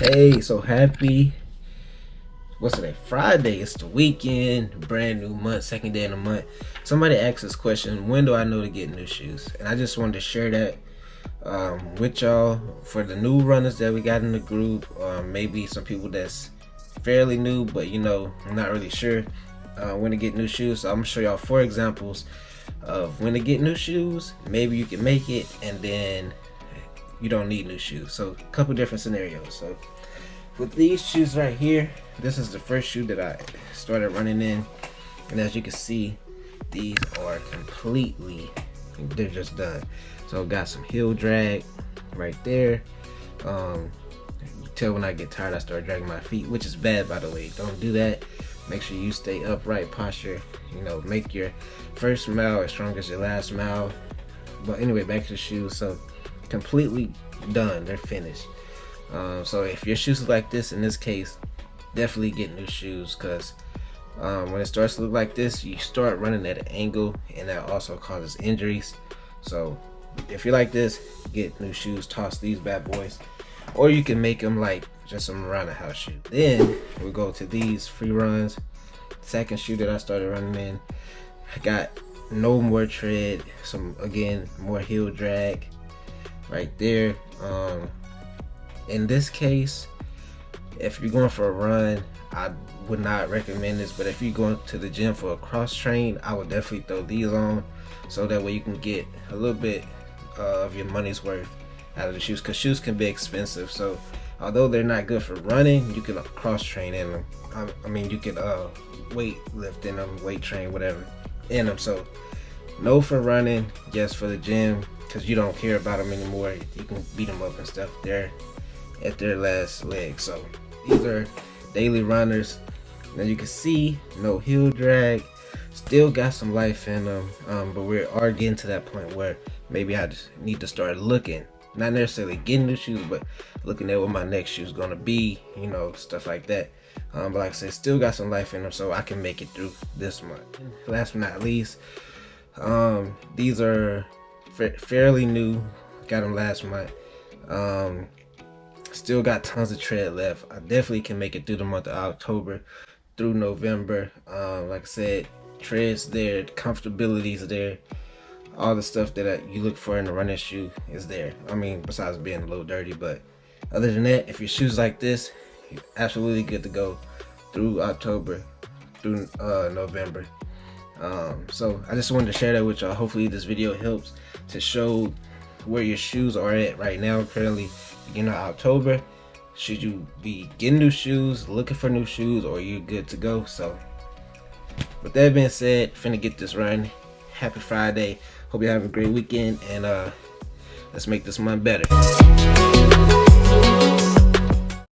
Hey, so happy. What's today? Friday. It's the weekend. Brand new month. Second day of the month. Somebody asked this question: when do I know to get new shoes? And I just wanted to share that with y'all for the new runners that we got in the group. Maybe some people that's fairly new, but I'm not really sure when to get new shoes. So I'm gonna show y'all 4 examples of when to get new shoes. Maybe you can make it, and then you don't need new shoes. So a couple different scenarios. So with these shoes right here, this is the first shoe that I started running in, and as you can see, these are they're just done. So got some heel drag right there. You tell when I get tired I start dragging my feet, which is bad, by the way. Don't do that. Make sure you stay upright posture. Make your first mile as strong as your last mile. But anyway, back to the shoes. So completely done, they're finished. So if your shoes look like this, in this case, definitely get new shoes, because when it starts to look like this, you start running at an angle, and that also causes injuries. So if you're like this, get new shoes, toss these bad boys, or you can make them like just some around the house shoe. Then we go to these free runs. Second shoe that I started running in, I got no more tread, again more heel drag right there. In this case, if you're going for a run, I would not recommend this, but if you're going to the gym for a cross train, I would definitely throw these on, so that way you can get a little bit of your money's worth out of the shoes, because shoes can be expensive. So although they're not good for running, you can cross train in them. I mean, you can weight lift in them, weight train, whatever in them. So no for running, yes for the gym, because you don't care about them anymore. You can beat them up and stuff. They're at their last leg. So these are daily runners. Now you can see no heel drag, still got some life in them, but we are getting to that point where maybe I just need to start looking, not necessarily getting new shoes, but looking at what my next shoe is gonna be, stuff like that. But like I said, still got some life in them, so I can make it through this month. Last but not least, these are fairly new, got them last month. Still got tons of tread left. I definitely can make it through the month of October through November. Like I said, tread's there, comfortability's there, all the stuff that you look for in a running shoe is there. I mean, besides being a little dirty, but other than that, if your shoes like this, you're absolutely good to go through October through November. So I just wanted to share that with y'all. Hopefully this video helps to show where your shoes are at right now. Currently beginning of October, should you be getting new shoes, looking for new shoes, or you're good to go? So with that being said, finna get this run. Happy Friday. Hope you have a great weekend, and let's make this month better.